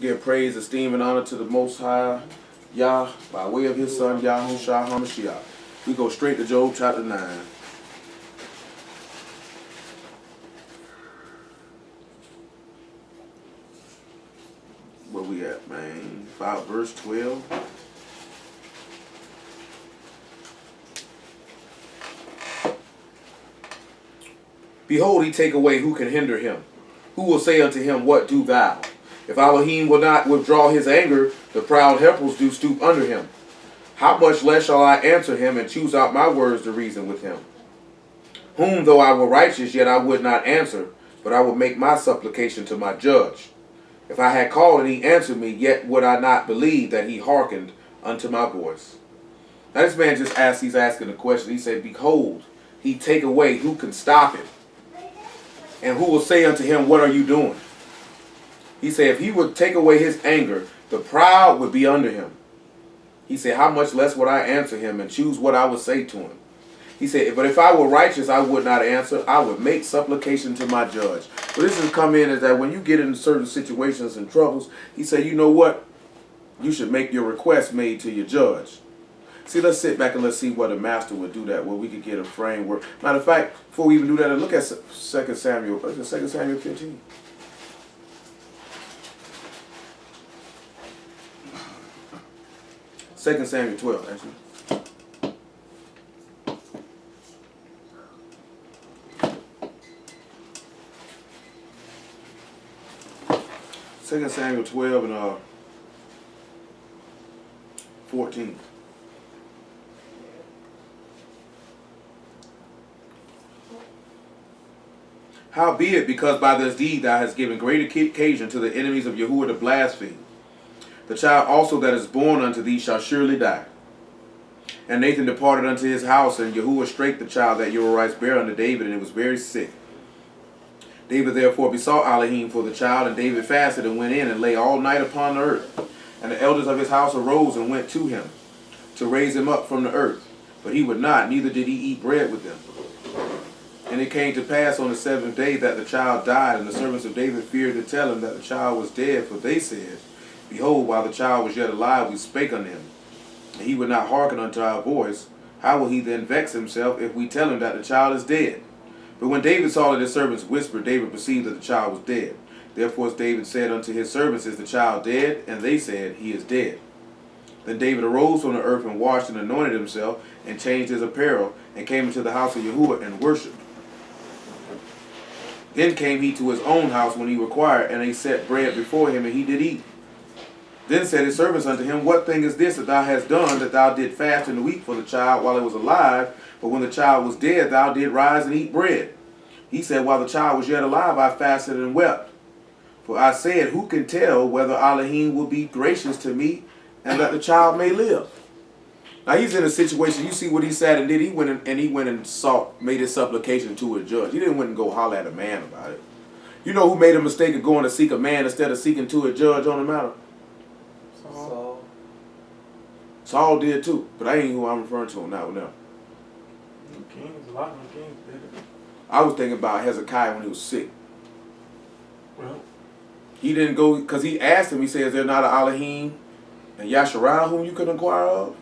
Give praise, esteem, and honor to the Most High Yah by way of His Son Yahushua HaMashiach. We go straight to Job chapter 9. Where we at, man? About verse 12. Behold, he take away, who can hinder him? Who will say unto him, what do thou? If Elohim will not withdraw his anger, the proud helpers do stoop under him. How much less shall I answer him, and choose out my words to reason with him? Whom though I were righteous, yet I would not answer, but I would make my supplication to my judge. If I had called and he answered me, yet would I not believe that he hearkened unto my voice. Now this man just asked, he's asking a question. He said, behold, he take away, who can stop him? And who will say unto him, what are you doing? He said, if he would take away his anger, the proud would be under him. He said, how much less would I answer him and choose what I would say to him? He said, but if I were righteous, I would not answer. I would make supplication to my judge. But this has come in is that when you get in certain situations and troubles, he said, you know what? You should make your request made to your judge. See, let's sit back and let's see what a master would do that, where we could get a framework. Matter of fact, before we even do that, look at 2 Samuel 15. Second Samuel 12, actually. Second Samuel 12 and 14. Howbeit, because by this deed thou hast given great occasion to the enemies of Yahuwah to blaspheme, the child also that is born unto thee shall surely die. And Nathan departed unto his house, and Yahuwah strake the child that Uriah bare unto David, and it was very sick. David therefore besought Elohim for the child, and David fasted and went in and lay all night upon the earth. And the elders of his house arose and went to him to raise him up from the earth. But he would not, neither did he eat bread with them. And it came to pass on the seventh day that the child died, and the servants of David feared to tell him that the child was dead, for they said, behold, while the child was yet alive, we spake unto him, and he would not hearken unto our voice. How will he then vex himself if we tell him that the child is dead? But when David saw that his servants whispered, David perceived that the child was dead. Therefore David said unto his servants, is the child dead? And they said, he is dead. Then David arose from the earth and washed and anointed himself, and changed his apparel, and came into the house of Yahuwah and worshipped. Then came he to his own house when he required, and they set bread before him, and he did eat. Then said his servants unto him, what thing is this that thou hast done, that thou did fast and weep for the child while it was alive, but when the child was dead, thou did rise and eat bread? He said, while the child was yet alive, I fasted and wept. For I said, who can tell whether Elohim will be gracious to me, and that the child may live? Now he's in a situation, you see what he said and did. He went and made his supplication to a judge. He didn't went and go holler at a man about it. You know who made a mistake of going to seek a man instead of seeking to a judge on the matter? Saul. Saul did too, but I ain't who I'm referring to now. The kings, a lot of the kings did it. I was thinking about Hezekiah when he was sick. Well, He didn't go, because he asked him, he said, is there not an Elohim and Yasharal whom you could inquire of?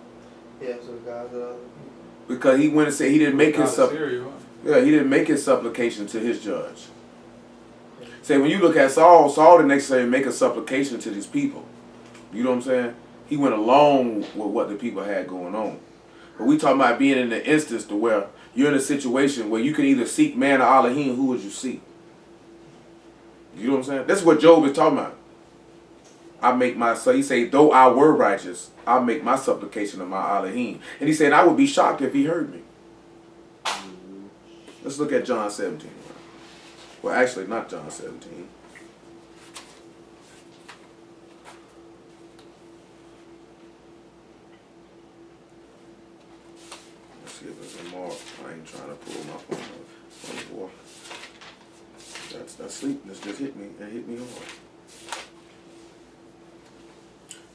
Yeah, so God, Because he went and said he didn't make his he didn't make his supplication to his judge. Say when you look at Saul didn't necessarily make a supplication to these people. You know what I'm saying? He went along with what the people had going on. But we talking about being in the instance to where you're in a situation where you can either seek man or Elohim. Who would you seek? You know what I'm saying? That's what Job is talking about. He said, though I were righteous, I'll make my supplication to my Elohim. And he said, I would be shocked if he heard me. Let's look at John 17. Well, actually, not John 17. Let's see if there's a mark. I ain't trying to pull my phone up. That sleepiness just hit me. It hit me hard.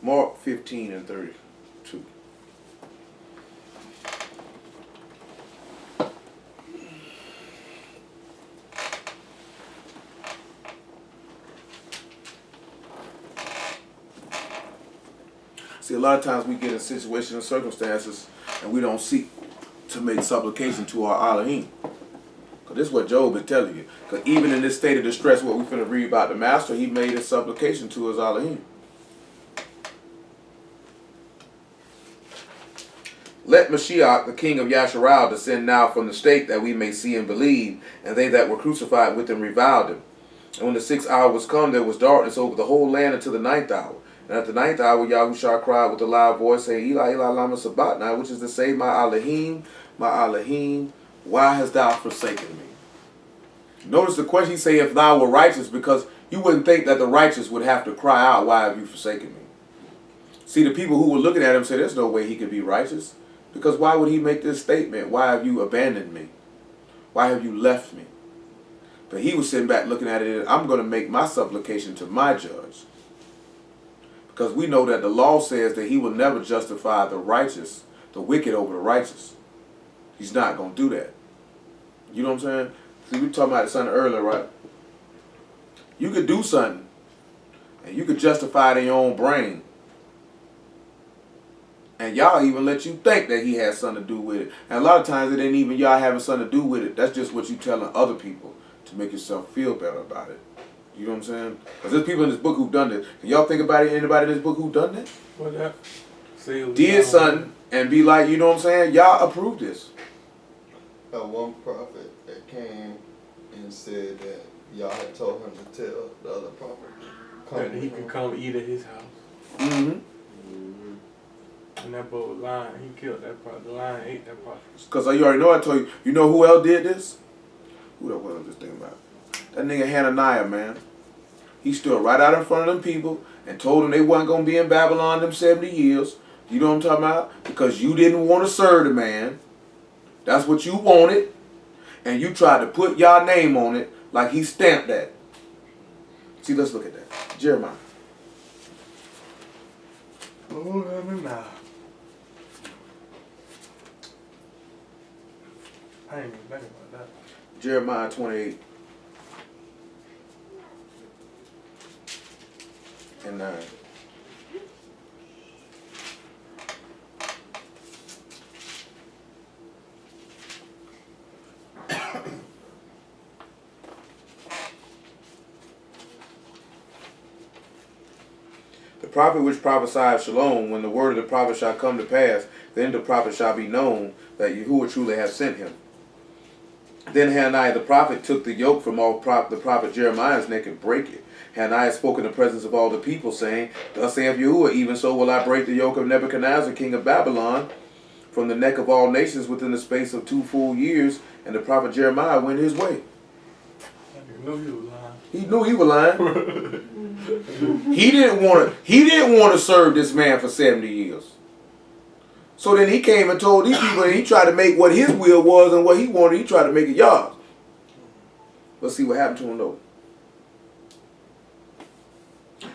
Mark 15 and 32. See, a lot of times we get in situations and circumstances and we don't seek to make supplication to our Elohim. Because this is what Job is telling you. Because even in this state of distress, what we're going to read about the master, he made his supplication to his Elohim. Let Mashiach, the king of Yasharal, descend now from the stake that we may see and believe, and they that were crucified with him reviled him. And when the 6th hour was come, there was darkness over the whole land until the 9th hour. And at the 9th hour, Yahushua cried with a loud voice, saying, Eli, Eli, lama sabachthani, which is to say, my Elohim, why hast thou forsaken me? Notice the question, he say, if thou were righteous, because you wouldn't think that the righteous would have to cry out, why have you forsaken me? See, the people who were looking at him said, there's no way he could be righteous. Because why would he make this statement? Why have you abandoned me? Why have you left me? But he was sitting back looking at it, and I'm going to make my supplication to my judge. Because we know that the law says that he will never justify the righteous, the wicked over the righteous. He's not going to do that. You know what I'm saying? See, we were talking about something earlier, right? You could do something, and you could justify it in your own brain. And y'all even let you think that he has something to do with it. And a lot of times it ain't even y'all having something to do with it. That's just what you telling other people to make yourself feel better about it. You know what I'm saying? Because there's people in this book who've done this. Can y'all think about it? Anybody in this book who've done that? What that? Did something and be like, you know what I'm saying? Y'all approve this. One prophet that came and said that y'all had told him to tell the other prophet that he could come eat at his house. Mm-hmm. And that boy was lying. He killed that prophet. The lion ate that prophet. Because you already know I told you. You know who else did this? Who that was this thing about? That nigga Hananiah, man. He stood right out in front of them people and told them they wasn't going to be in Babylon them 70 years. You know what I'm talking about? Because you didn't want to serve the man. That's what you wanted. And you tried to put y'all name on it like he stamped that. See, let's look at that. Jeremiah. Oh, nah. I ain't even thinking about that. Jeremiah 28 and 9. The prophet which prophesied Shalom, when the word of the prophet shall come to pass, then the prophet shall be known that Yahuwah truly hath sent him. Then Hananiah the prophet took the yoke from off the prophet Jeremiah's neck and brake it. Hananiah spoke in the presence of all the people, saying, Thus saith Yahuwah, even so will I break the yoke of Nebuchadnezzar, king of Babylon, from the neck of all nations within the space of 2 full years. And the prophet Jeremiah went his way. I knew he was lying. He knew he was lying. He didn't want to serve this man for 70 years. So then he came and told these people, and he tried to make what his will was and what he wanted, he tried to make it yours. Let's see what happened to him though.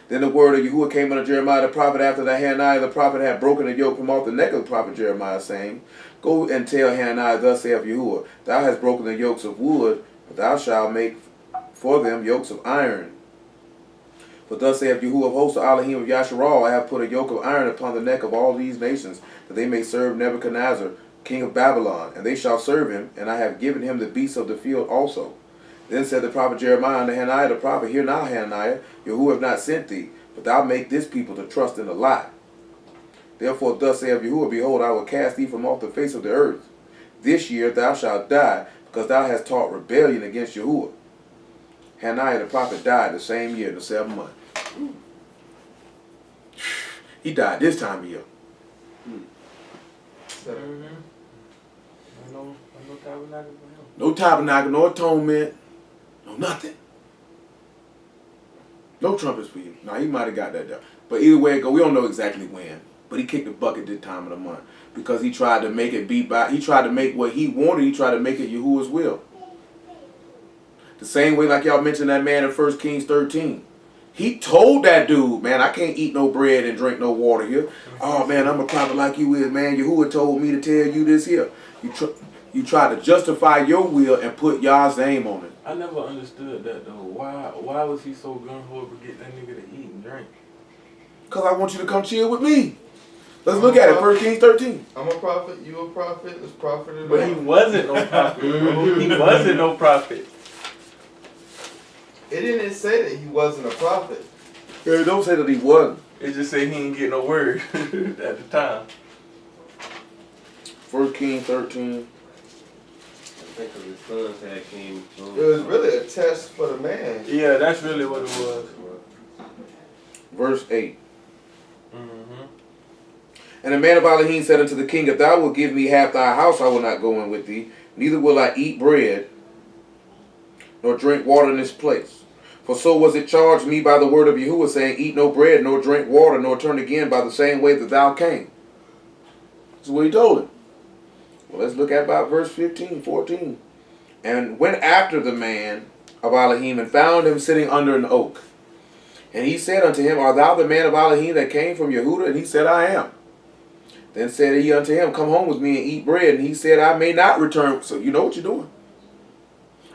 Then the word of Yahuwah came unto Jeremiah the prophet after that Hananiah the prophet had broken the yoke from off the neck of the prophet Jeremiah, saying, Go and tell Hananiah, thus saith Yahuwah, Thou hast broken the yokes of wood, but thou shalt make for them yokes of iron. For thus saith Yahuwah of hosts, the Elohim of Yasharal, I have put a yoke of iron upon the neck of all these nations, that they may serve Nebuchadnezzar, king of Babylon, and they shall serve him, and I have given him the beasts of the field also. Then said the prophet Jeremiah unto Hananiah the prophet, Hear now, Hananiah, Yahuwah have not sent thee, but thou make this people to trust in a lie. Therefore thus saith Yahuwah, Behold, I will cast thee from off the face of the earth. This year thou shalt die, because thou hast taught rebellion against Yahuwah. Hananiah the prophet died the same year in the 7th month. He died this time of year. No tabernacle for him. No tabernacle, no atonement, no nothing. No trumpets for you. Now he might have got that down. But either way it go, we don't know exactly when. But he kicked the bucket this time of the month. Because he tried to make it be by, he tried to make what he wanted, he tried to make it Yahuwah's will. The same way like y'all mentioned that man in 1 Kings 13. He told that dude, man, I can't eat no bread and drink no water here. Oh man, I'm a prophet like you is, man. Yahuwah told me to tell you this here. You try to justify your will and put Yah's name on it. I never understood that though. Why was he so gung ho to get that nigga to eat and drink? Because I want you to come chill with me. Let's look at it. 1 Kings 13. I'm a prophet, you a prophet, let's prophet it But he out. wasn't no prophet, bro. He wasn't no prophet. It didn't say that he wasn't a prophet. Yeah, don't say that he wasn't. It just said he didn't get no word at the time. 1 Kings 13. I think 'cause his sons had came. It was really a test for the man. Yeah, that's really what it was. Verse 8. Mm-hmm. And the man of Elohim said unto the king, If thou wilt give me half thy house, I will not go in with thee, neither will I eat bread, nor drink water in this place. For so was it charged me by the word of Yahuwah, saying, Eat no bread, nor drink water, nor turn again by the same way that thou came. That's what he told him. Well, let's look at about verse 15, 14. And went after the man of Elohim, and found him sitting under an oak. And he said unto him, Art thou the man of Elohim that came from Yehuda? And he said, I am. Then said he unto him, Come home with me and eat bread. And he said, I may not return. So you know what you're doing.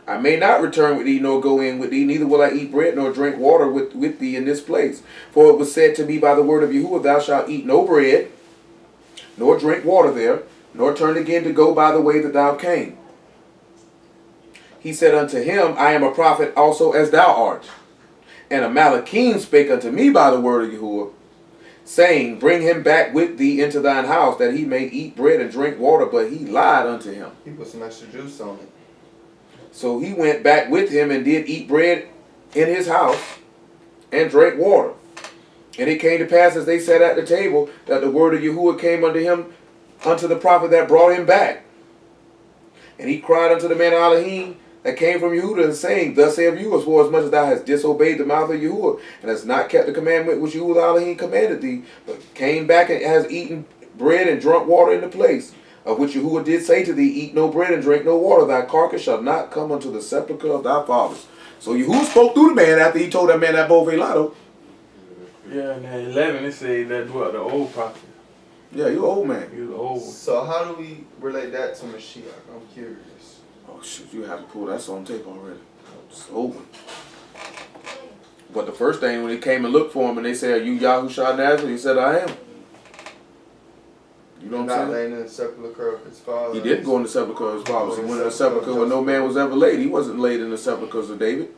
I may not return with thee, nor go in with thee, neither will I eat bread, nor drink water with thee in this place. For it was said to me by the word of Yahuwah, Thou shalt eat no bread, nor drink water there, nor turn again to go by the way that thou came. He said unto him, I am a prophet also as thou art. And Amalekim spake unto me by the word of Yahuwah, saying, Bring him back with thee into thine house, that he may eat bread and drink water. But he lied unto him. He put some extra juice on it. So he went back with him and did eat bread in his house and drank water. And it came to pass as they sat at the table that the word of Yahuwah came unto him, unto the prophet that brought him back. And he cried unto the man of Elohim that came from Yehuda, and saying, Thus saith Yahuwah, for as much as thou hast disobeyed the mouth of Yahuwah, and hast not kept the commandment which Yahuwah Elohim commanded thee, but came back and has eaten bread and drunk water in the place, of which Yahuwah did say to thee, Eat no bread and drink no water, thy carcass shall not come unto the sepulchre of thy fathers. So Yahuwah spoke through the man after he told that man that Bove Lotto. Yeah, and then 11 it said that dwelt the old prophet. Yeah, you old man. He was old. So how do we relate that to Mashiach? I'm curious. Oh shit, you have to pull that on tape already. It's over. But the first thing, when he came and looked for him and they said, Are you Yahushua Nazareth? He said, I am. You know what I'm Not saying? laying in the sepulchre of his father. He didn't go in the sepulchre of his fathers. He went in the sepulchre where no man was ever laid. He wasn't laid in the sepulchres of David.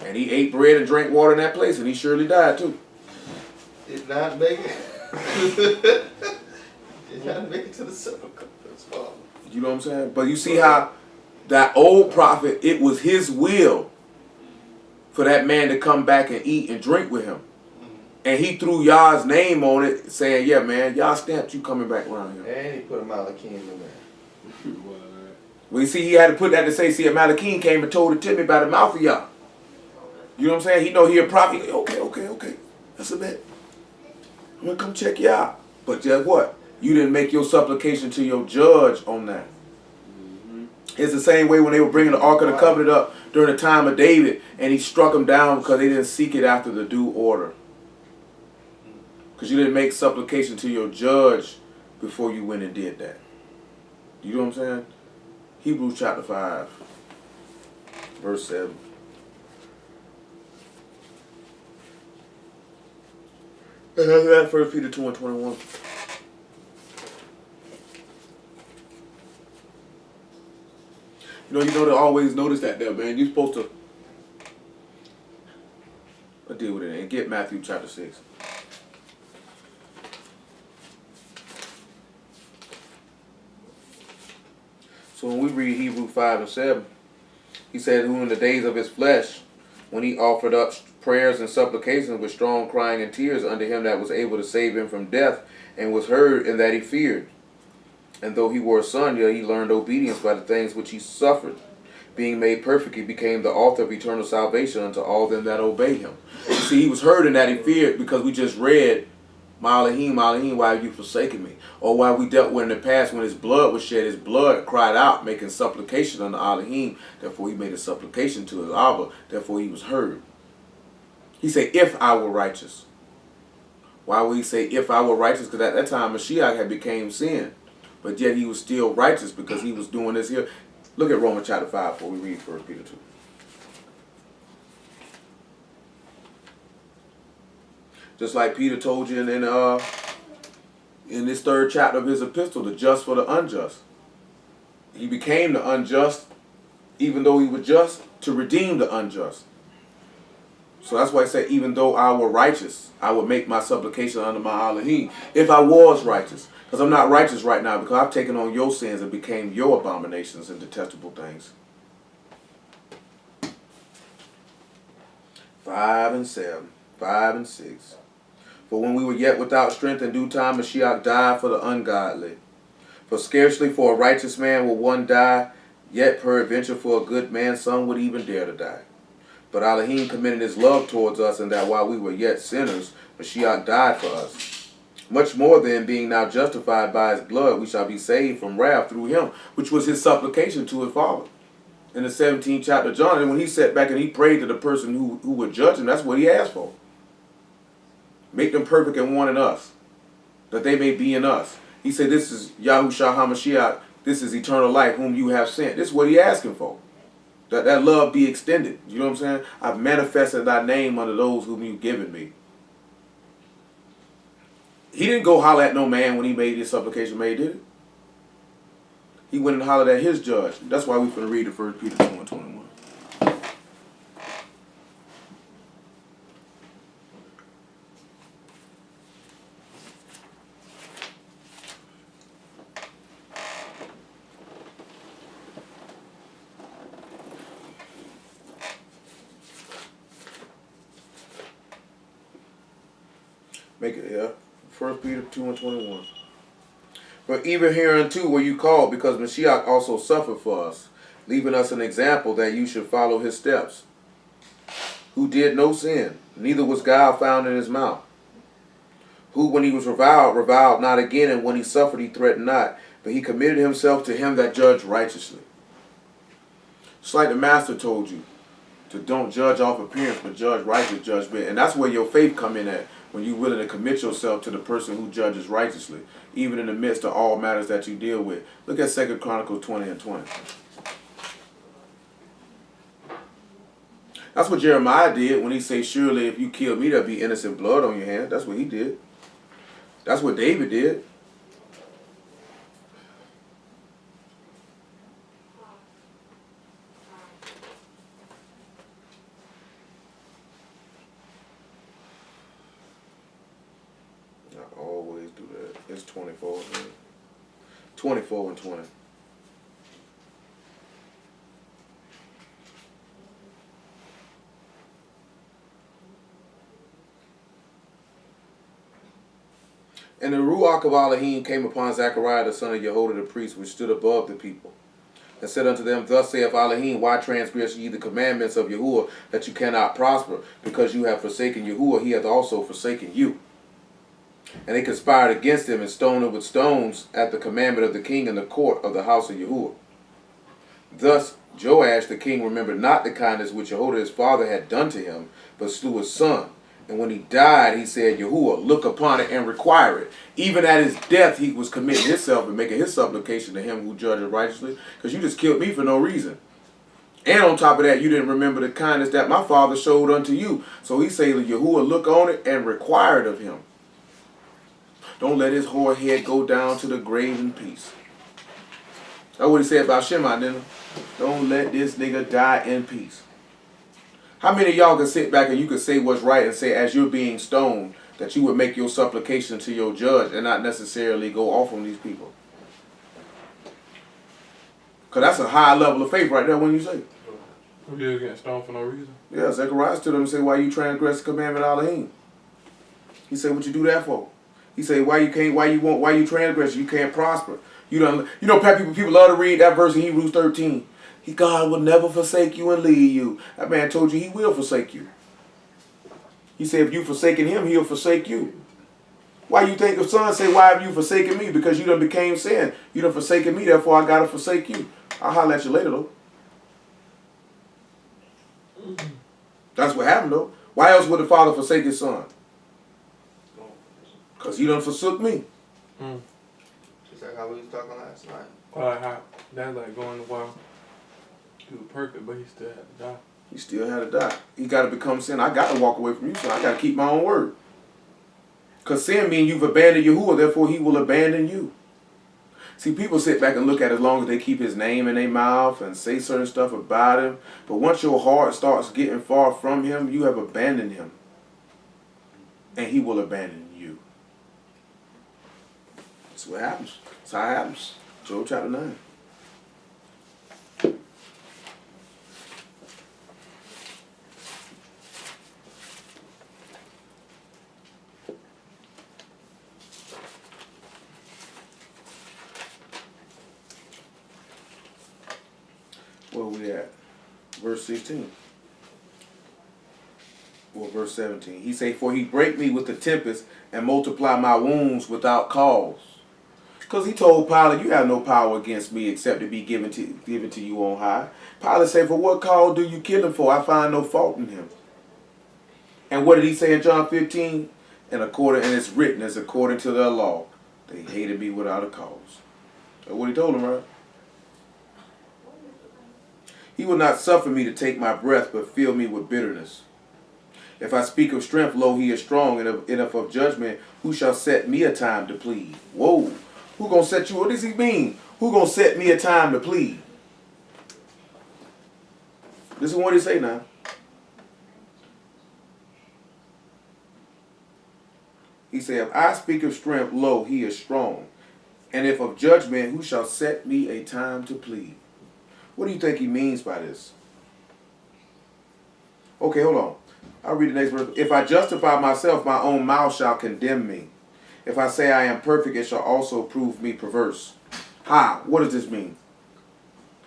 And he ate bread and drank water in that place, and he surely died too. Did not make it. Did not make it to the sepulchre of his father. You know what I'm saying? But you see how that old prophet, it was his will for that man to come back and eat and drink with him. And he threw Yah's name on it, saying, Yeah, man, Yah stamped you coming back around here. And he put Amalekim in there. Well, you see, he had to put that to say, see, Amalekim came and told it to me by the mouth of Yah. You know what I'm saying? He know he a prophet. Okay. That's a bit. I'm going to come check you out. But guess what? You didn't make your supplication to your judge on that. It's the same way when they were bringing the Ark of the Covenant up during the time of David, and he struck them down because they didn't seek it after the due order. Because you didn't make supplication to your judge before you went and did that. You know what I'm saying? Hebrews chapter 5, verse 7. And after that, 1 Peter 2 and 21. You know to always notice that there, man. You're supposed to deal with it and get Matthew chapter 6. So when we read Hebrew 5 and 7, he said, Who in the days of his flesh, when he offered up prayers and supplications with strong crying and tears unto him that was able to save him from death, and was heard, and that he feared. And though he were a son, yet he learned obedience by the things which he suffered. Being made perfect, he became the author of eternal salvation unto all them that obey him. You see, he was heard in that he feared, because we just read, Malahim, Malahim, why have you forsaken me? Or why we dealt with in the past when his blood was shed, his blood cried out, making supplication unto Elohim. Therefore he made a supplication to his Abba. Therefore he was heard. He said, if I were righteous. Why would he say, if I were righteous? Because at that time Mashiach had became sin. But yet he was still righteous because he was doing this here. Look at Romans chapter 5 before we read 1 Peter 2. Just like Peter told you in this 3rd chapter of his epistle, the just for the unjust. He became the unjust, even though he was just, to redeem the unjust. So that's why I say, even though I were righteous, I would make my supplication unto my Elohim. If I was righteous. Because I'm not righteous right now, because I've taken on your sins and became your abominations and detestable things. 5 and 7, 5 and 6. For when we were yet without strength, in due time Mashiach died for the ungodly. For scarcely for a righteous man will one die, yet peradventure for a good man some would even dare to die. But Elohim commended his love towards us, and that while we were yet sinners, Mashiach died for us. Much more then, being now justified by his blood, we shall be saved from wrath through him, which was his supplication to his Father. In the 17th chapter of John, and when he sat back and he prayed to the person who would judge him, that's what he asked for. Make them perfect in one in us, that they may be in us. He said, this is Yahushua HaMashiach, this is eternal life, whom you have sent. This is what he asking for. That love be extended. You know what I'm saying? I've manifested thy name unto those whom you've given me. He didn't go holler at no man when he made his supplication made, did he? He went and hollered at his judge. That's why we're going to read the 1 Peter 2 and 21. Make it, yeah. 1 Peter 2 and 21. But even hereunto were you called, because Mashiach also suffered for us, leaving us an example that you should follow his steps, who did no sin, neither was guile found in his mouth, who when he was reviled not again, and when he suffered he threatened not, but he committed himself to him that judged righteously. It's like the master told you, to don't judge off appearance, but judge righteous judgment. And that's where your faith come in at, when you're willing to commit yourself to the person who judges righteously, even in the midst of all matters that you deal with. Look at 2 Chronicles 20 and 20. That's what Jeremiah did when he said, surely if you kill me, there'll be innocent blood on your hands. That's what he did. That's what David did. I always do that. It's 24. Man. 24 and 20. And the Ruach of Elohim came upon Zechariah the son of Jehoiada the priest, which stood above the people, and said unto them, thus saith Elohim, why transgress ye the commandments of Yahuwah, that you cannot prosper? Because you have forsaken Yahuwah, he hath also forsaken you. And they conspired against him, and stoned him with stones at the commandment of the king in the court of the house of Yahuwah. Thus Joash the king remembered not the kindness which Jehoiada his father had done to him, but slew his son. And when he died, he said, Yahuwah, look upon it and require it. Even at his death, he was committing himself and making his supplication to him who judges righteously, because you just killed me for no reason. And on top of that, you didn't remember the kindness that my father showed unto you. So he said, Yahuwah, look on it and require it of him. Don't let his whore head go down to the grave in peace. That's what he said about Shimon, didn't he? Don't let this nigga die in peace. How many of y'all can sit back and you can say what's right and say, as you're being stoned, that you would make your supplication to your judge and not necessarily go off on these people? Because that's a high level of faith right there when you say it. You getting stoned for no reason? Yeah, Zechariah stood up and said, why you transgress the commandment of Elohim? He said, what you do that for? He said, why you transgress? You can't prosper. People love to read that verse in Hebrews 13. God will never forsake you and leave you. That man told you he will forsake you. He said, if you forsaken him, he'll forsake you. Why you think the son say, why have you forsaken me? Because you done became sin. You done forsaken me, therefore I gotta forsake you. I'll holler at you later though. That's what happened though. Why else would the father forsake his son? Because he done forsook me. Just like how we was talking last night. How that's like going to wild. He was perfect, but he still had to die. He still had to die. He got to become sin. I got to walk away from you, so I got to keep my own word. Because sin means you've abandoned Yahuwah, therefore he will abandon you. See, people sit back and look at it as long as they keep his name in their mouth and say certain stuff about him. But once your heart starts getting far from him, you have abandoned him. And he will abandon you. That's what happens. That's how it happens. Job chapter 9. Where we at? Verse 16. Or verse 17. He say, for he break me with the tempest and multiply my wounds without cause. Because he told Pilate, you have no power against me except to be given to you on high. Pilate said, for what cause do you kill him for? I find no fault in him. And what did he say in John 15? And it's written as according to their law, they hated me without a cause. That's what he told him, right? He will not suffer me to take my breath, but fill me with bitterness. If I speak of strength, lo, he is strong, and if of judgment, who shall set me a time to plead? Whoa, who gonna set you? What does he mean? Who gonna set me a time to plead? This is what he say now. He said, if I speak of strength, lo, he is strong. And if of judgment, who shall set me a time to plead? What do you think he means by this? Okay, hold on. I'll read the next verse. If I justify myself, my own mouth shall condemn me. If I say I am perfect, it shall also prove me perverse. How? What does this mean?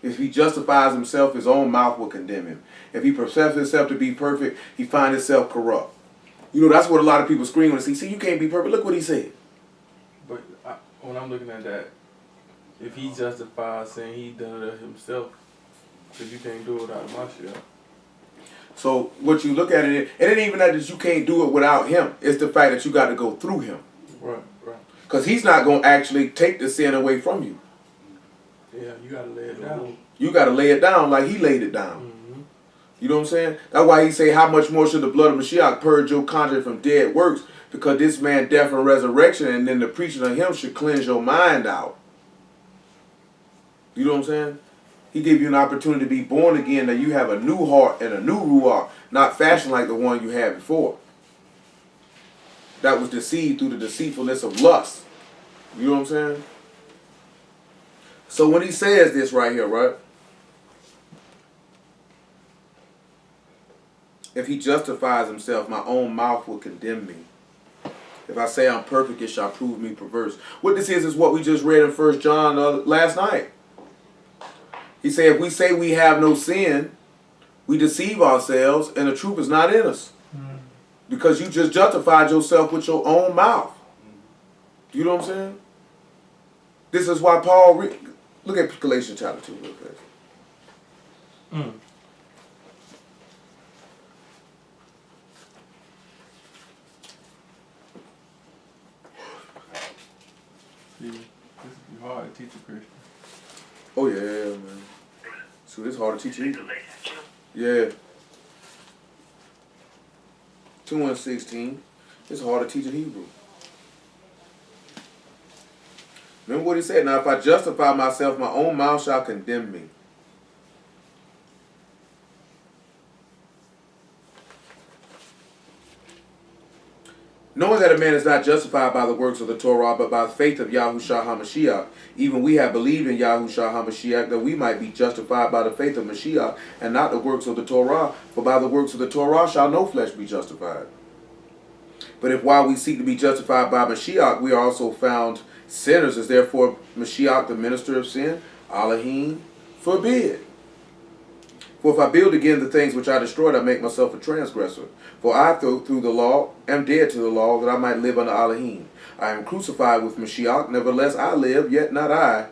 If he justifies himself, his own mouth will condemn him. If he professes himself to be perfect, he finds himself corrupt. You know, that's what a lot of people scream when they see, you can't be perfect. Look what he said. But when I'm looking at that, if he justifies saying he done it himself, because you can't do it without Mashiach. So what you look at it ain't even that you can't do it without him. It's the fact that you got to go through him. Right. Because he's not going to actually take the sin away from you. Yeah, you got to lay it down. You got to lay it down like he laid it down. Mm-hmm. You know what I'm saying? That's why he say, how much more should the blood of Mashiach purge your conscience from dead works? Because this man, death and resurrection, and then the preaching of him should cleanse your mind out. You know what I'm saying? He gave you an opportunity to be born again, that you have a new heart and a new ruach, not fashioned like the one you had before. That was deceived through the deceitfulness of lust. You know what I'm saying? So when he says this right here, right? If he justifies himself, my own mouth will condemn me. If I say I'm perfect, it shall prove me perverse. What this is what we just read in 1 John last night. He said, if we say we have no sin, we deceive ourselves and the truth is not in us. Because you just justified yourself with your own mouth. You know what I'm saying? This is why Paul, look at Galatians chapter 2 real quick. See, this is hard to teach a Christian. Oh yeah, man. So it's hard to teach you. Yeah. 2 and 16. It's hard to teach in Hebrew. Remember what he said. Now if I justify myself, my own mouth shall condemn me. Knowing that a man is not justified by the works of the Torah, but by the faith of Yahushua HaMashiach, even we have believed in Yahushua HaMashiach, that we might be justified by the faith of Mashiach, and not the works of the Torah. For by the works of the Torah shall no flesh be justified. But if while we seek to be justified by Mashiach, we are also found sinners, is therefore Mashiach the minister of sin? Elohim forbid. For if I build again the things which I destroyed, I make myself a transgressor. For I, through the law, am dead to the law, that I might live under Elohim. I am crucified with Mashiach, nevertheless I live, yet not I.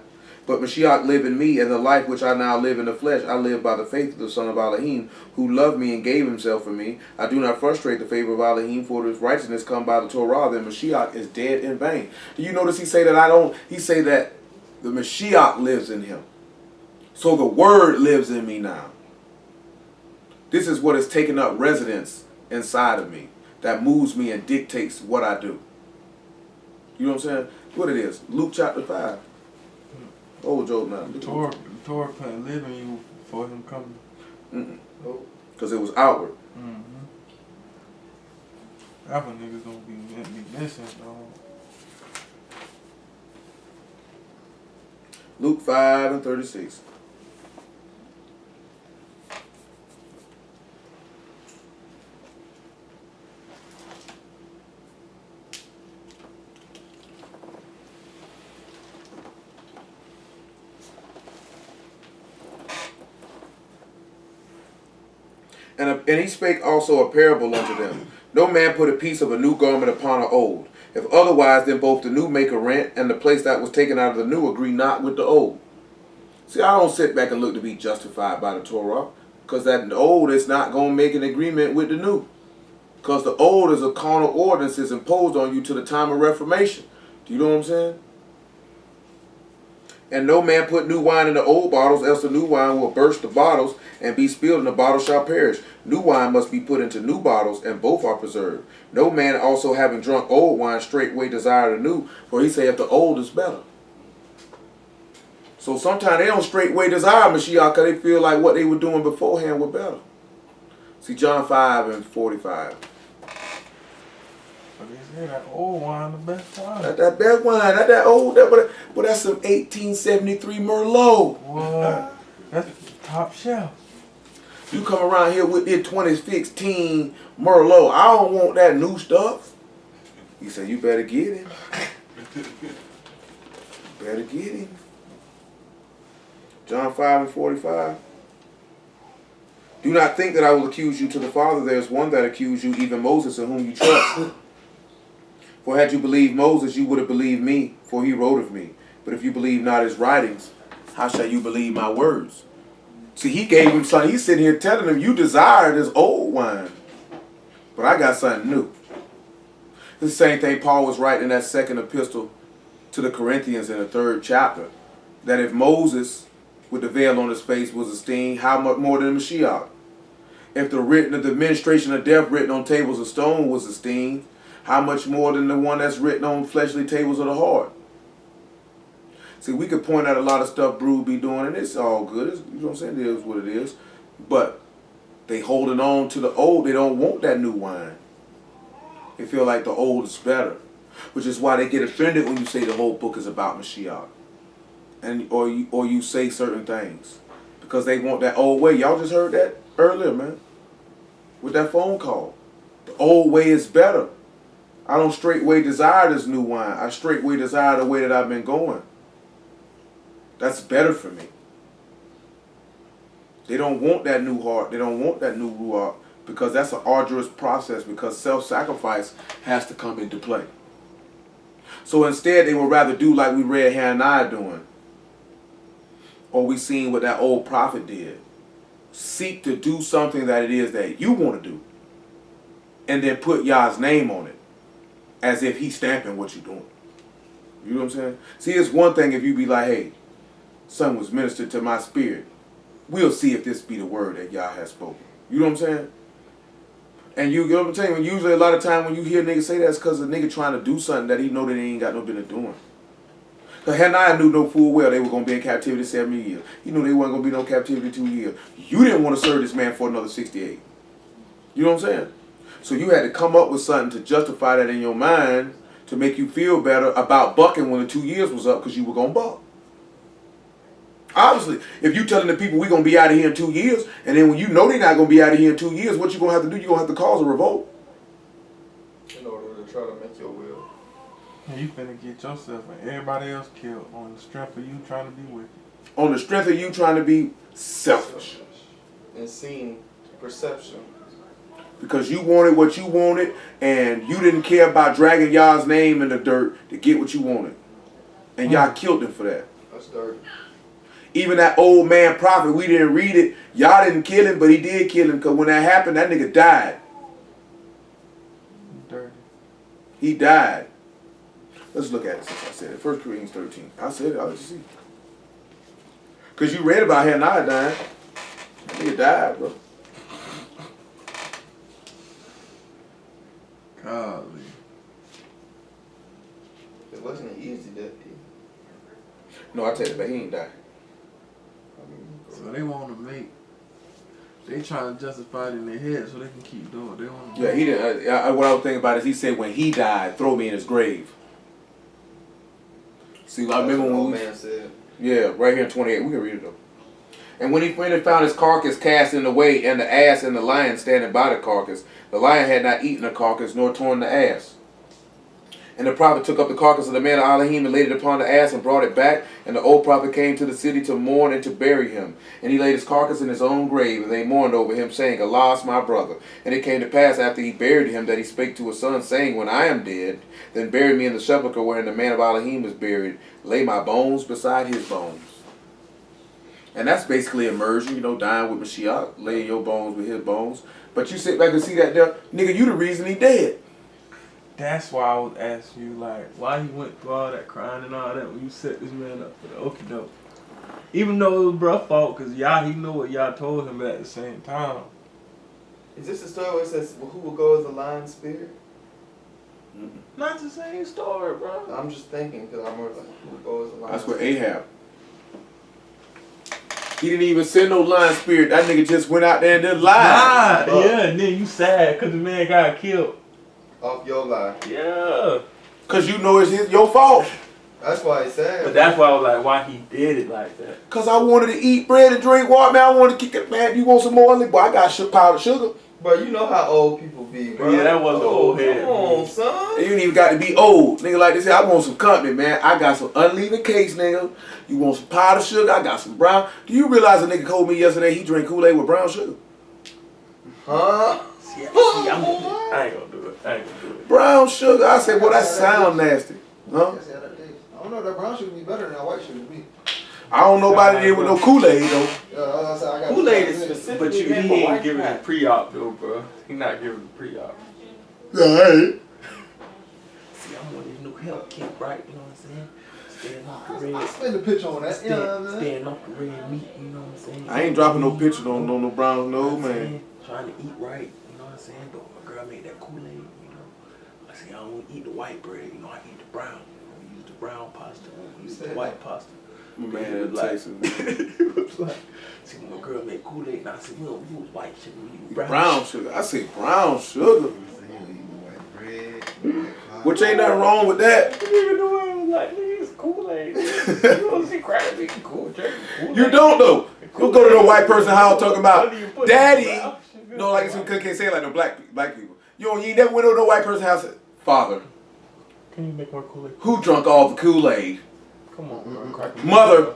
But Mashiach live in me, and the life which I now live in the flesh, I live by the faith of the Son of Elohim, who loved me and gave himself for me. I do not frustrate the favor of Elohim, for if righteousness come by the Torah, then Mashiach is dead in vain. Do you notice he say that he say that the Mashiach lives in him. So the word lives in me now. This is what has taken up residence inside of me, that moves me and dictates what I do. You know what I'm saying? What it is? Luke chapter 5. Oh, Job now. Torah couldn't live in you for him coming. Nope. Because it was outward. Mm-hmm. That one niggas gonna be missing, dog. Luke 5:36. And he spake also a parable unto them. No man put a piece of a new garment upon an old. If otherwise, then both the new make a rent, and the place that was taken out of the new agree not with the old. See, I don't sit back and look to be justified by the Torah, because that old is not going to make an agreement with the new. Because the old is a carnal ordinance is imposed on you to the time of Reformation. Do you know what I'm saying? And no man put new wine in the old bottles, else the new wine will burst the bottles and be spilled, and the bottle shall perish. New wine must be put into new bottles, and both are preserved. No man also having drunk old wine straightway desire the new, for he saith the old is better. So sometimes they don't straightway desire Mashiach because they feel like what they were doing beforehand was better. See John 5:45. But they say that old wine the best wine. That bad wine, that old, but that's some 1873 Merlot. What? That's top shelf. You come around here with this 2016 Merlot. I don't want that new stuff. He said, you better get him. Better get him. John 5:45. Do not think that I will accuse you to the Father. There is one that accused you, even Moses, in whom you trust. For had you believed Moses, you would have believed me, for he wrote of me. But if you believe not his writings, how shall you believe my words? See, he gave him something. He's sitting here telling him, you desire this old wine, but I got something new. It's the same thing Paul was writing in that second epistle to the Corinthians in the 3rd chapter, that if Moses with the veil on his face was esteemed, how much more than Mashiach? If the administration of death written on tables of stone was esteemed, how much more than the one that's written on fleshly tables of the heart? See, we could point out a lot of stuff Brood be doing, and it's all good. It's, you know what I'm saying? It is what it is. But they holding on to the old. They don't want that new wine. They feel like the old is better, which is why they get offended when you say the whole book is about Mashiach, and or you say certain things because they want that old way. Y'all just heard that earlier, man, with that phone call. The old way is better. I don't straightway desire this new wine. I straightway desire the way that I've been going. That's better for me. They don't want that new heart. They don't want that new ruach because that's an arduous process because self-sacrifice has to come into play. So instead, they would rather do like we read Hananiah doing, or we seen what that old prophet did. Seek to do something that it is that you want to do, and then put Yah's name on it, as if he's stamping what you're doing. You know what I'm saying? See, it's one thing if you be like, hey, something was ministered to my spirit. We'll see if this be the word that Yah has spoken. You know what I'm saying? And you know what I'm saying? When usually a lot of time when you hear niggas say that, it's because the nigga trying to do something that he know that he ain't got no business doing. Because Hananiah knew no full well they were going to be in captivity 70 years. He knew they wasn't going to be no captivity 2 years. You didn't want to serve this man for another 68. You know what I'm saying? So you had to come up with something to justify that in your mind to make you feel better about bucking when the 2 years was up because you were going to buck. Obviously, if you telling the people we're going to be out of here in 2 years, and then when you know they're not going to be out of here in 2 years, what you going to have to do? You're going to have to cause a revolt. In order to try to make your will. And you finna get yourself and everybody else killed on the strength of you trying to be wicked. On the strength of you trying to be selfish. And seeing perception. Because you wanted what you wanted, and you didn't care about dragging Yah's name in the dirt to get what you wanted. And Yah killed him for that. That's dirty. Even that old man prophet, we didn't read it. Yah didn't kill him, but he did kill him because when that happened, that nigga died. Dirty. He died. Let's look at it since I said it. 1 Corinthians 13. I said it. I'll let you see. Because you read about Hananiah dying. That nigga died, bro. Golly. It wasn't an easy death. No, I tell you, but he ain't die. So they want to make. They trying to justify it in their head so they can keep doing it. They want. Yeah, he didn't. What I was thinking about is he said when he died, throw me in his grave. See, I remember when old man said. Yeah, right here in 28. We can read it though. And when he found his carcass cast in the way, and the ass and the lion standing by the carcass, the lion had not eaten the carcass nor torn the ass. And the prophet took up the carcass of the man of Elohim and laid it upon the ass and brought it back. And the old prophet came to the city to mourn and to bury him. And he laid his carcass in his own grave, and they mourned over him, saying, Alas, my brother. And it came to pass after he buried him that he spake to his son, saying, When I am dead, then bury me in the sepulchre wherein the man of Elohim is buried. Lay my bones beside his bones. And that's basically immersion, dying with Mashiach, laying your bones with his bones. But you sit back and see that there, nigga, you the reason he dead. That's why I was asking you, like, why he went through all that crying and all that when you set this man up for the okie doke. Even though it was bruh fault, because he know what y'all told him at the same time. Is this the story where it says, who will go as a lion spirit? Not the same story, bro. I'm just thinking, because I remember, like, who will go as a lion That's what spirit? Ahab. He didn't even send no lion spirit. That nigga just went out there and did lied. Yeah, and then you sad because the man got killed. Off your life. Yeah. Because you know it's your fault. That's why it's sad. But that's why I was like, why he did it like that. Because I wanted to eat bread and drink water. Man, I wanted to kick it. Man, you want some more? Boy, I got powdered sugar. Bro, you know how old people be, bro. Yeah, that was the old head. Come on, son. You ain't even got to be old. Nigga like this, I want some company, man. I got some unleavened cakes, nigga. You want some powdered sugar? I got some brown. Do you realize a nigga told me yesterday he drank Kool-Aid with brown sugar? Huh? See, I ain't gonna do it. I ain't gonna do it. Brown sugar? I said, well, that sound nasty. Huh? I don't know, that brown sugar be better than that white sugar to me. I don't know nobody there with no Kool-Aid, though. Kool-Aid is specific. But he ain't giving the pre-op, though, bro. He not giving the pre-op. Yeah, hey. See, I'm on this new health kick, right? You know what I'm saying? Staying off the red. I spend a picture on that. You know what I'm saying? Staying off the red meat, you know what I'm saying? I ain't dropping no pictures on no brown, no, man. Trying to eat right, you know what I'm saying? But my girl made that Kool-Aid, you know. I say, I don't eat the white bread, you know, I eat the brown. I use the brown pasta, I use the white pasta. Man, like, Texas. it was like, see, when my girl made Kool-Aid, and I said, we don't use white sugar, we use Brown sugar. I say brown sugar. Which ain't nothing wrong with that. I didn't even know it was like, nigga, it's Kool-Aid. You don't see crab eating Kool-Aid. You don't though. You go to no white person house talking about daddy. No, like some can't say it like no black people. You ain't never went to no white person house. Father, Can you make more Kool-Aid? who drunk all the Kool-Aid? Come on, bro. Crackers. Mother,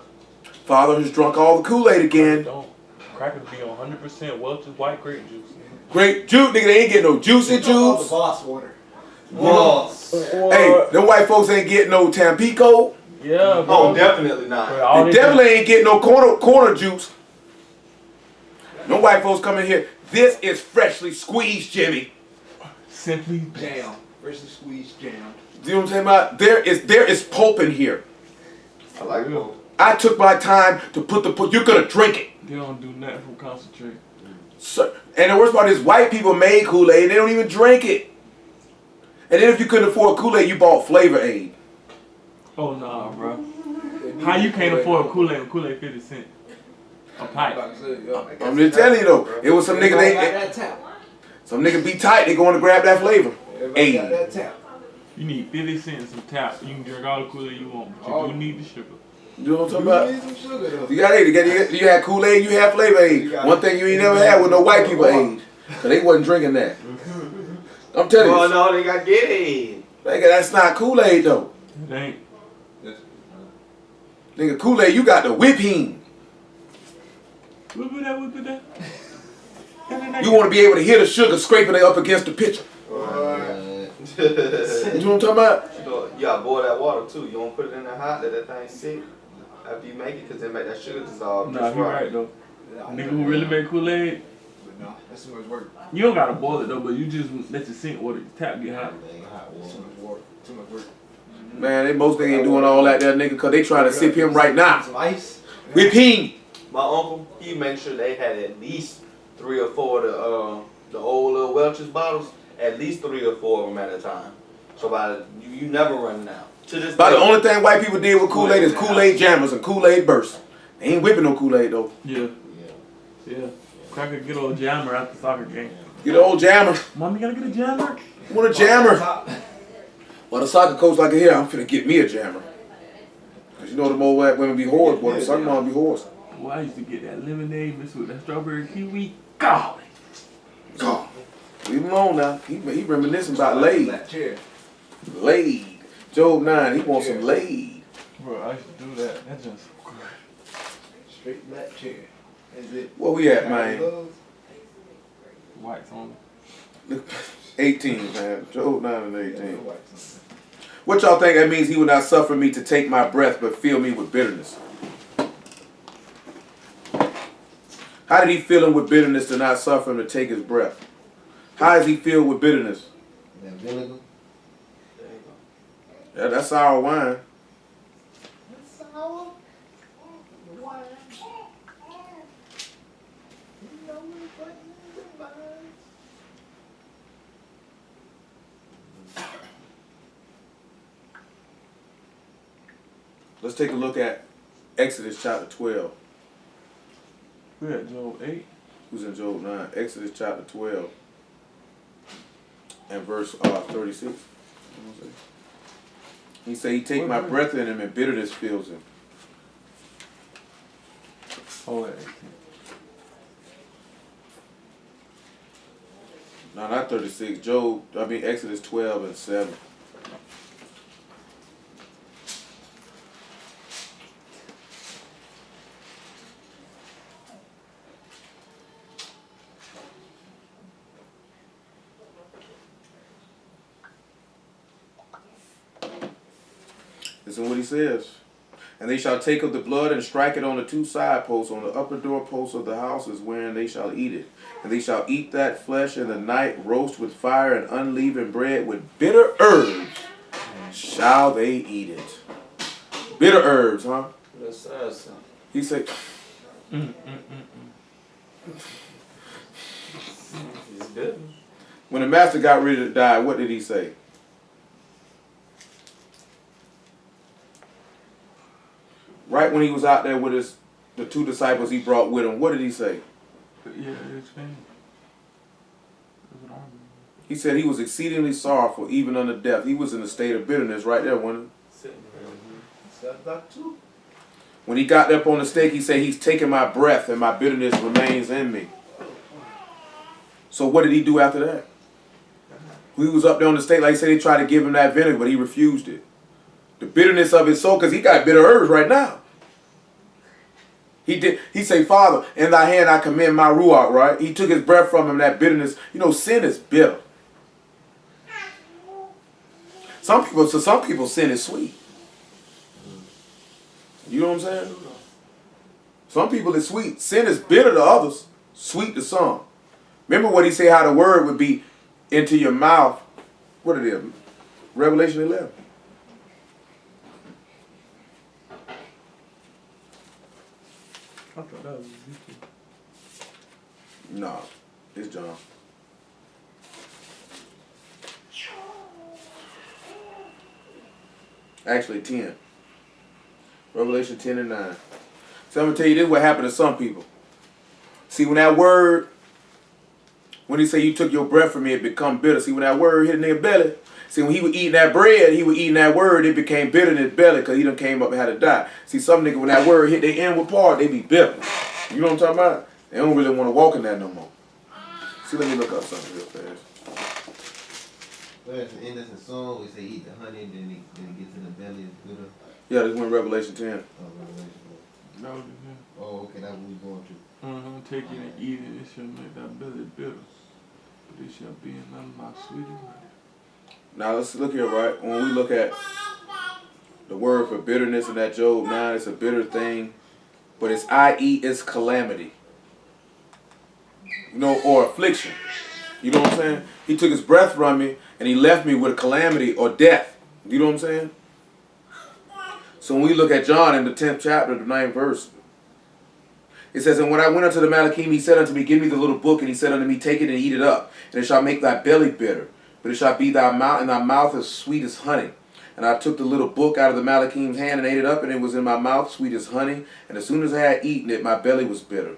father has drunk all the Kool-Aid again. Don't. Crackers be on 100% Welch's white grape juice. Grape juice, nigga, they ain't getting no juicy The juice. boss water. Boss. Hey, them white folks ain't getting no Tampico. Yeah, bro. Oh, definitely not. Bro, all They they definitely ain't getting no corner juice. No white folks come in here. This is freshly squeezed, Jimmy. simply Jam. Freshly squeezed jam. Do you know what I'm talking about? There is pulp in here. I like both. I took my time to put the pulp. You're gonna drink it. They don't do nothing from concentrate. So, and the worst part is white people made Kool-Aid and they don't even drink it. And then if you couldn't afford Kool-Aid, you bought Flavor Aid. Oh nah, bro. How you can't afford Kool-Aid when Kool-Aid 50 cents? A pipe. I'm just telling you though, it was some nigga some nigga be tight. They going to grab that flavor. Aid. You need 50 cents some tap. You can drink all the Kool-Aid you want, but you do need the sugar. You know what I'm talking Need about? some sugar though. You had Kool-Aid, you had Flavor Aid. One thing you ain't never had with no white people Aid. So they wasn't drinking that. I'm telling you. Oh no, they got Gatorade. Nigga, that's not Kool-Aid though. It ain't. Nigga, Kool-Aid, you got the whipping. Whip it that. You want to be able to hear the sugar scraping it up against the pitcher. you You know what I'm talking about? know, you gotta boil that water too. You don't put it in there hot, let that thing sit after you make it, cause they make that sugar dissolve. Nah, just you right though. Nigga who really make Kool-Aid, But no, that's too much work. you don't gotta boil it though, but you just let the sink water, the tap get hot. Too much water. Too much work. Man, they most ain't doing all that there, nigga, because they trying to sip him right now. Some ice. Whipping. My uncle, he made sure they had at least 3 or 4 of the old little Welch's bottles, at least 3 or 4 of them at a time. So by you never running out. To this About the day. only thing white people did with Kool-Aid is Kool-Aid jammers and Kool-Aid bursts. They ain't whipping no Kool-Aid though. Yeah. Yeah. Yeah. Cracker get old jammer after soccer game. Get an old jammer. Mommy gotta get a jammer. You want a jammer? Well, the soccer coach like it here, I'm finna get me a jammer. Cause you know the more white women be whores, boy, the soccer mom be whores. Boy, I used to get that lemonade mixed with that strawberry kiwi. Golly. God. Leave him alone now. He reminiscing about laid. That chair. Laid. Job 9, he wants some laid. Bro, I used to do that. That's just good. Straight black chair. Is it? Where we at, man? Whites only. 18, man. Job 9 and 18. Yeah, What y'all think that means? He will not suffer me to take my breath, but fill me with bitterness. How did he fill him with bitterness to not suffer him to take his breath? How is he filled with bitterness? That vinegar. Yeah, that's sour wine. Sour. Wine. Let's take a look at Exodus chapter 12. We at Job 8. Who's in Job 9? Exodus chapter 12 and verse 36. He said, he take my breath in him and bitterness fills him. Oh, at 18. No, not 36. Exodus 12 and 7. Listen what he says. And they shall take of the blood and strike it on the two side posts, on the upper door posts of the houses wherein they shall eat it. And they shall eat that flesh in the night, roast with fire and unleavened bread with bitter herbs shall they eat it. Bitter herbs, huh? That sounds something. He said, It's good. when the master got ready to die, what did he say? Right when he was out there with the two disciples he brought with him, what did he say? Yeah, it's changed. That's what I remember. He said he was exceedingly sorrowful, even unto death. He was in a state of bitterness right there. When he got up on the stake, he said, he's taking my breath and my bitterness remains in me. So what did he do after that? He was up there on the stake, like he said, they tried to give him that vinegar, but he refused it. The bitterness of his soul, because he got bitter herbs right now. He said, Father, in thy hand I commend my ruach, right? He took his breath from him, that bitterness. You know, sin is bitter. Some people sin is sweet. You know what I'm saying? Some people it's sweet. Sin is bitter to others, sweet to some. Remember what he said, how the word would be into your mouth. What it is? Revelation 11. I thought that was Ezekiel. No, it's John. Actually 10. Revelation 10 and 9. So I'm going to tell you, this is what happened to some people. See, when that word, when he say you took your breath from me, it become bitter. See, when that word hit in their belly, see, when he was eating that bread, he was eating that word, it became bitter in his belly because he done came up and had to die. See, some nigga, when that word hit their inward part, they be bitter. You know what I'm talking about? They don't really want to walk in that no more. See, let me look up something real fast. Well, at the end of the song, we say eat the honey, then it gets in the belly, it's bitter. Yeah, this went Revelation 10. Oh, Revelation. That was it. Oh, okay, that's what we're going to. Take it and eat it, it shall make that belly bitter. But it shall be in none of my sweetest honey. Now let's look here, right? When we look at the word for bitterness in that Job 9, it's a bitter thing, but it's i.e. it's calamity. You know, or affliction. You know what I'm saying? He took his breath from me and he left me with a calamity or death. You know what I'm saying? So when we look at John in the 10th chapter, the 9th verse, it says, and when I went unto the Malachim, he said unto me, give me the little book, and he said unto me, take it and eat it up, and it shall make thy belly bitter, but it shall be thy mouth, and thy mouth as sweet as honey. And I took the little book out of the Malachim's hand and ate it up, and it was in my mouth, sweet as honey. And as soon as I had eaten it, my belly was bitter.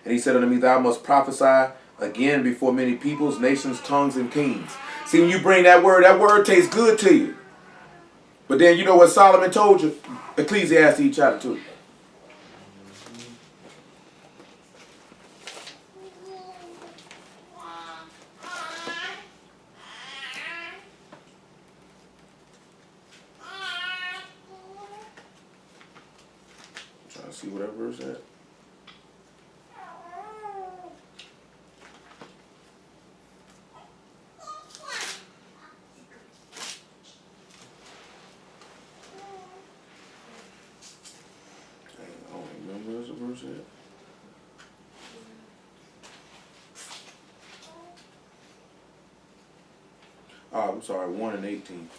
And he said unto me, thou must prophesy again before many peoples, nations, tongues, and kings. See, when you bring that word tastes good to you. But then you know what Solomon told you? Ecclesiastes chapter 2. Trying to see what that verse at. I don't remember where's the verse at. Oh, I'm sorry, 1 and 18.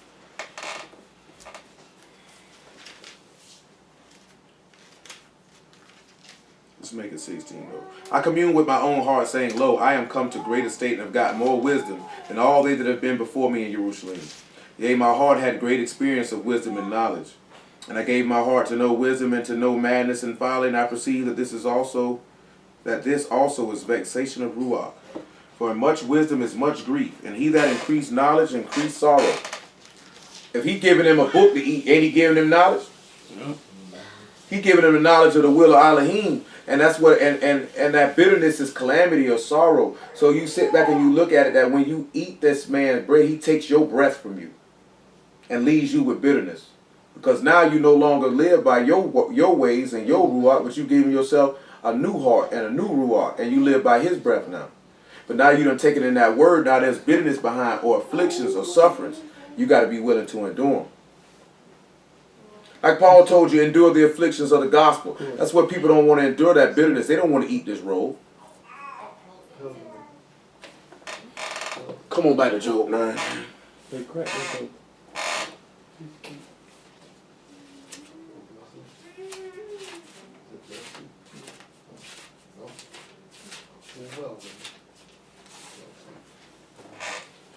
Let's make it 16 though. I commune with my own heart, saying, lo, I am come to great estate and have got more wisdom than all they that have been before me in Jerusalem. Yea, my heart had great experience of wisdom and knowledge. And I gave my heart to know wisdom and to know madness and folly, and I perceive that this also is vexation of Ruach. For in much wisdom is much grief, and he that increased knowledge increased sorrow. If he giving him a book to eat, ain't he giving him knowledge? Yeah. He giving him the knowledge of the will of Elohim. And that's what and that bitterness is calamity or sorrow. So you sit back and you look at it that when you eat this man's bread, he takes your breath from you and leaves you with bitterness. Because now you no longer live by your ways and your ruach, but you giving yourself a new heart and a new ruach, and you live by his breath now. But now you done taken in that word, now there's bitterness behind, or afflictions or sufferings. You got to be willing to endure them. Like Paul told you, endure the afflictions of the gospel. That's what people don't want to endure, that bitterness. They don't want to eat this roll. Come on back to Job 9. They crack this up.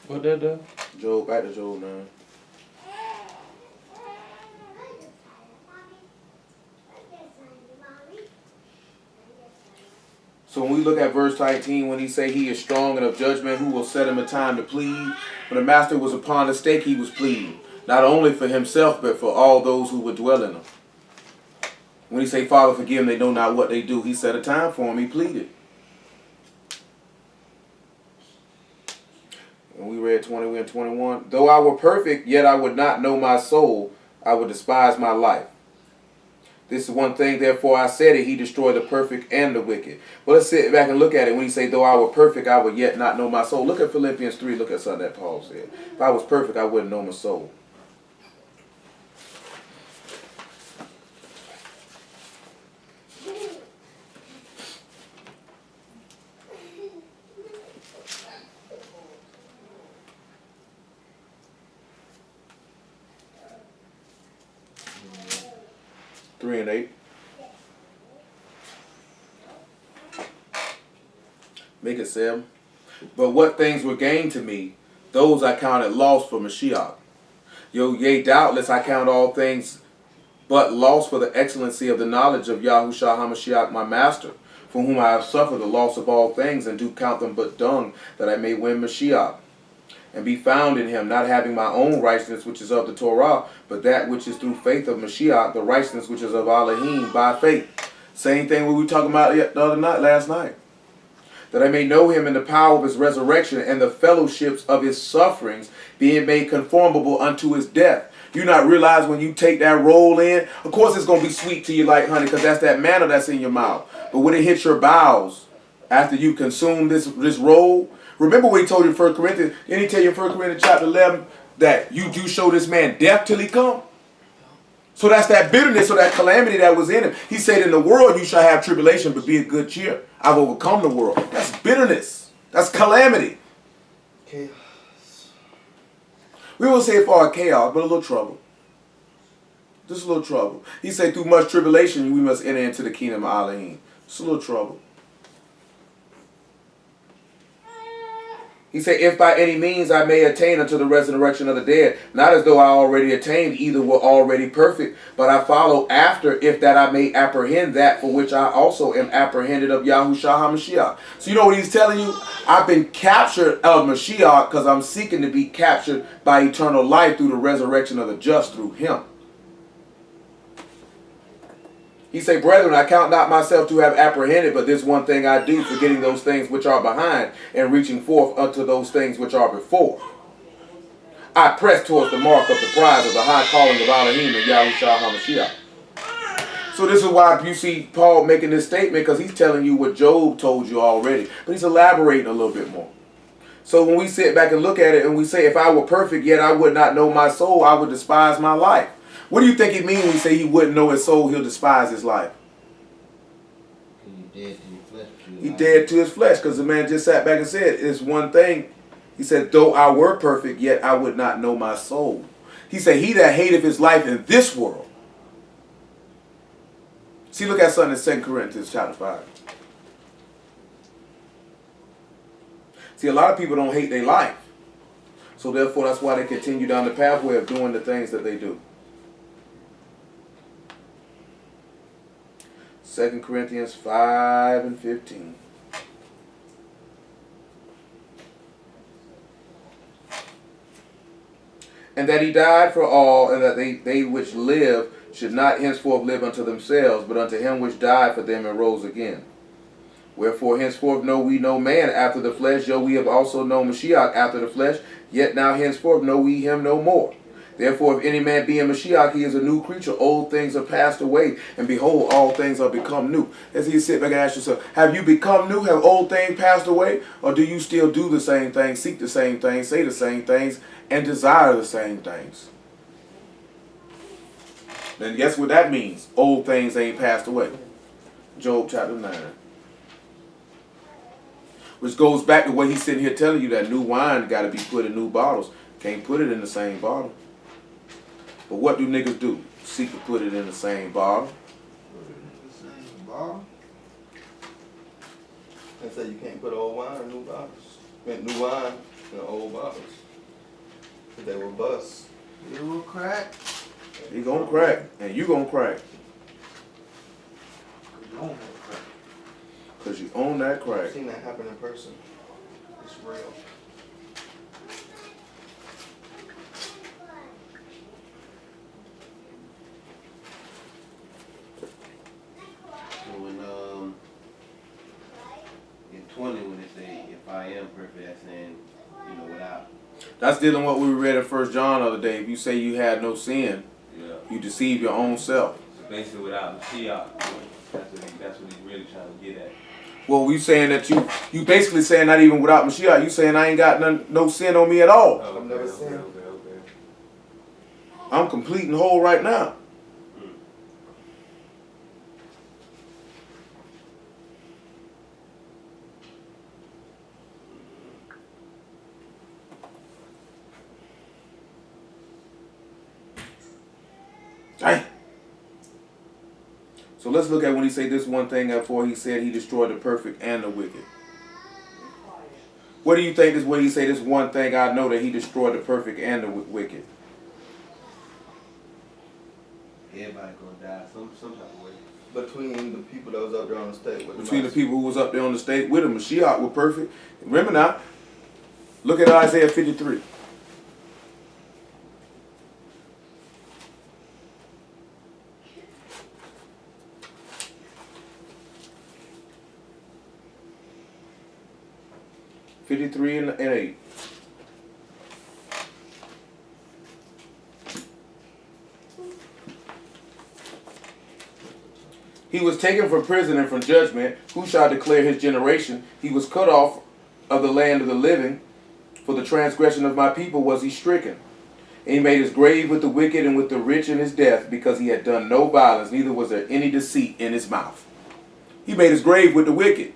What that do? Job, back to Job 9. So when we look at verse 19, when he say he is strong and of judgment, who will set him a time to plead? When the master was upon the stake, he was pleading, not only for himself, but for all those who would dwell in him. When he say, Father, forgive them, they know not what they do, he set a time for him, he pleaded. And we read 20 and 21. Though I were perfect, yet I would not know my soul, I would despise my life. This is one thing, therefore I said it, he destroyed the perfect and the wicked. But let's sit back and look at it. When he say, though I were perfect, I would yet not know my soul. Look at Philippians 3. Look at something that Paul said. If I was perfect, I wouldn't know my soul. Three and 8. Make it 7. But what things were gained to me, those I counted loss for Mashiach. Yea, doubtless I count all things but loss for the excellency of the knowledge of Yahushua HaMashiach, my master, for whom I have suffered the loss of all things, and do count them but dung, that I may win Mashiach, and be found in him, not having my own righteousness which is of the Torah, but that which is through faith of Mashiach, the righteousness which is of Elohim by faith. Same thing we were talking about last night. That I may know him in the power of his resurrection and the fellowships of his sufferings, being made conformable unto his death. You not realize when you take that roll in, of course it's going to be sweet to you like honey, because that's that manna that's in your mouth. But when it hits your bowels, after you consume this roll, remember what he told you in 1 Corinthians, didn't he tell you in 1 Corinthians chapter 11 that you do show this man death till he come? So that's that bitterness or that calamity that was in him. He said, in the world you shall have tribulation, but be of good cheer. I've overcome the world. That's bitterness. That's calamity. Chaos. We won't say far chaos, but a little trouble. Just a little trouble. He said, through much tribulation we must enter into the kingdom of Elohim. Just a little trouble. He said, if by any means I may attain unto the resurrection of the dead, not as though I already attained, either were already perfect, but I follow after, if that I may apprehend that for which I also am apprehended of Yahushua HaMashiach. So you know what he's telling you? I've been captured of Mashiach because I'm seeking to be captured by eternal life through the resurrection of the just through him. He say, brethren, I count not myself to have apprehended, but this one thing I do, forgetting those things which are behind, and reaching forth unto those things which are before. I press towards the mark of the prize of the high calling of Elohim and Yahushua HaMashiach. So this is why you see Paul making this statement, because he's telling you what Job told you already. But he's elaborating a little bit more. So when we sit back and look at it and we say, if I were perfect, yet I would not know my soul, I would despise my life. What do you think it means when we say he wouldn't know his soul, he'll despise his life? He dead to your flesh. He dead to his flesh, because the man just sat back and said, it's one thing. He said, though I were perfect, yet I would not know my soul. He said, he that hateth his life in this world. See, look at something in 2 Corinthians chapter 5. See, a lot of people don't hate their life. So therefore, that's why they continue down the pathway of doing the things that they do. 2 Corinthians 5 and 15. And that he died for all, and that they which live should not henceforth live unto themselves, but unto him which died for them and rose again. Wherefore henceforth know we no man after the flesh, though we have also known Mashiach after the flesh, yet now henceforth know we him no more. Therefore, if any man be in Mashiach, he is a new creature. Old things are passed away, and behold, all things are become new. As you sit back and ask yourself, have you become new? Have old things passed away? Or do you still do the same things, seek the same things, say the same things, and desire the same things? Then guess what that means? Old things ain't passed away. Job chapter 9. Which goes back to what he's sitting here telling you, that new wine got to be put in new bottles. Can't put it in the same bottle. But what do niggas do? Seek to put it in the same bottle. Put it in the same bottle. They say you can't put old wine in new bottles. New wine in old bottles. Because they will bust. It will crack. He gonna crack, and you gonna crack. You don't have crack. Because you own that I've crack. seen that happen in person. It's real. So in 20 when they say if I am perfect, that's saying, without. That's dealing with what we read in 1 John the other day. If you say you had no sin, Yeah. you deceive your own self. So basically without Mashiach, that's what he's really trying to get at. Well, we saying that you basically saying not even without Mashiach, you saying I ain't got no sin on me at all. I've never seen it. Okay. I'm complete and whole right now. Dang. So let's look at when he said this one thing before he said he destroyed the perfect and the wicked. What do you think is when he say this one thing I know that he destroyed the perfect and the wicked? Everybody gonna die some type of way. Between the people that was up there on the stage with Between the people who was up there on the stage with him, Mashiach was perfect. Remember now, look at Isaiah 53. and 8. He was taken from prison and from judgment. Who shall declare his generation? He was cut off of the land of the living. For the transgression of my people was he stricken. And he made his grave with the wicked and with the rich in his death, because he had done no violence, neither was there any deceit in his mouth. He made his grave with the wicked.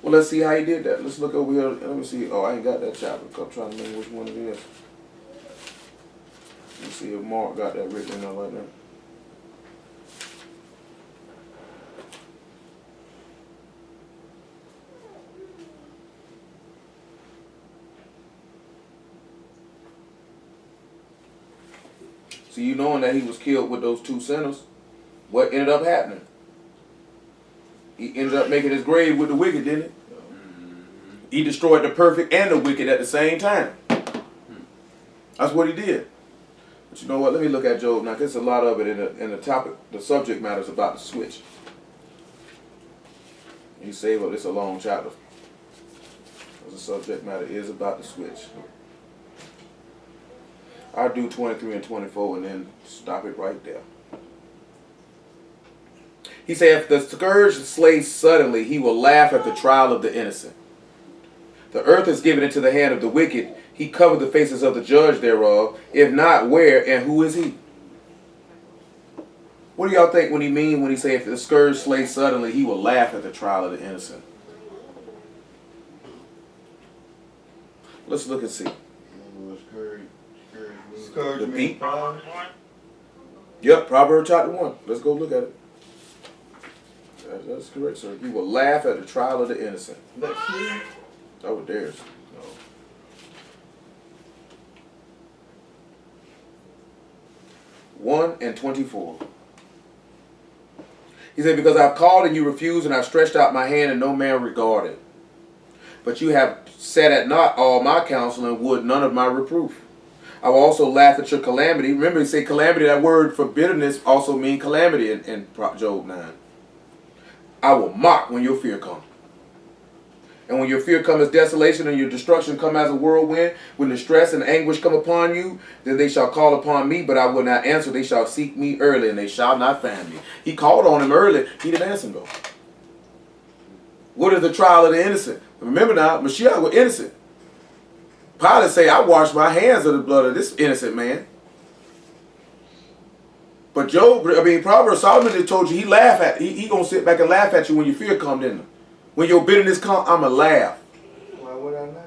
Well, let's see how he did that. Let's look over here. Let me see. Oh, I ain't got that chapter. I'm trying to remember which one it is. Let's see if Mark got that written in there right now. So you knowing that he was killed with those two sinners, what ended up happening? He ended up making his grave with the wicked, didn't he? He destroyed the perfect and the wicked at the same time. That's what he did. But you know what? Let me look at Job now. There's a lot of it in the topic. The subject matter is about the switch. You say, well, it's a long chapter. The subject matter is about the switch. I'll do 23 and 24 and then stop it right there. He said, if the scourge slays suddenly, he will laugh at the trial of the innocent. The earth is given into the hand of the wicked. He covered the faces of the judge thereof. If not, where and who is he? What do y'all think when he say if the scourge slays suddenly, he will laugh at the trial of the innocent? Let's look and see. Scourge The means beat. fire. Yep, Proverbs chapter 1. Let's go look at it. That's correct, sir. He will laugh at the trial of the innocent. That's you. That was theirs. No. One and 24. He said, because I've called and you refused, and I've stretched out my hand and no man regarded. But you have set at naught all my counsel and would none of my reproof. I will also laugh at your calamity. Remember, he said calamity, that word for bitterness also means calamity in Job 9. I will mock when your fear comes. And when your fear comes as desolation and your destruction come as a whirlwind, when the stress and anguish come upon you, then they shall call upon me, but I will not answer. They shall seek me early, and they shall not find me. He called on him early. He didn't answer him, though. What is the trial of the innocent? Remember now, Mashiach was innocent. Pilate say, I wash my hands of the blood of this innocent man. But Proverbs, Solomon just told you he gonna sit back and laugh at you when your fear comes in. When your bitterness comes, I'ma laugh. Why would I not?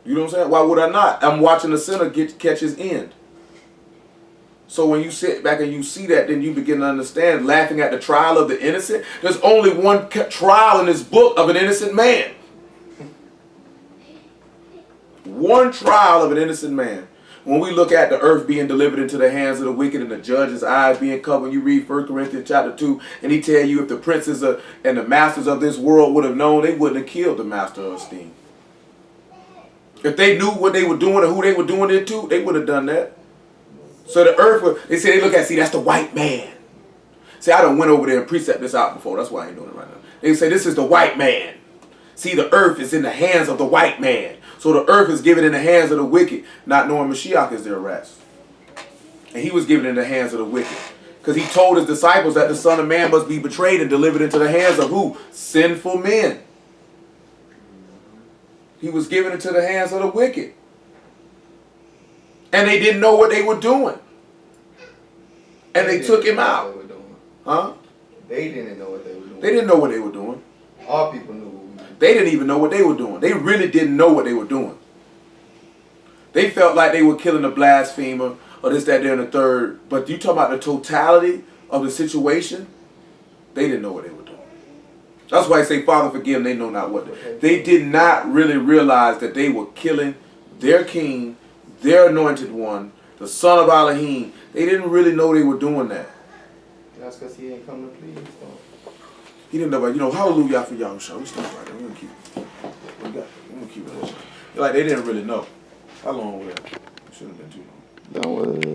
You know what I'm saying? Why would I not? I'm watching the sinner catch his end. So when you sit back and you see that, then you begin to understand, laughing at the trial of the innocent. There's only one trial in this book of an innocent man. One trial of an innocent man. When we look at the earth being delivered into the hands of the wicked and the judge's eyes being covered, you read 1 Corinthians chapter 2, and he tell you if the princes and the masters of this world would have known, they wouldn't have killed the master of esteem. If they knew what they were doing and who they were doing it to, they would have done that. So the earth, they say, they look at, see, that's the white man. See, I done went over there and precept this out before. That's why I ain't doing it right now. They say, this is the white man. See, the earth is in the hands of the white man. So the earth is given in the hands of the wicked, not knowing Mashiach is their rest. And he was given in the hands of the wicked. Because he told his disciples that the Son of Man must be betrayed and delivered into the hands of who? Sinful men. He was given into the hands of the wicked. And they didn't know what they were doing. And they took him out. Huh? They didn't know what they were doing. They didn't know what they were doing. Our people knew what we were doing. They didn't even know what they were doing. They really didn't know what they were doing. They felt like they were killing a blasphemer or this, that, there, and the third. But you talk about the totality of the situation, they didn't know what they were doing. That's why I say, Father, forgive them, they know not what they did not really realize that they were killing their king, their anointed one, the son of Elohim. They didn't really know they were doing that. That's because he ain't come to please them. He didn't know about, hallelujah for Yahusha. We stop right there. We're going to keep it. We're going to keep it. Like, they didn't really know. How long was that? It shouldn't have been too long. That was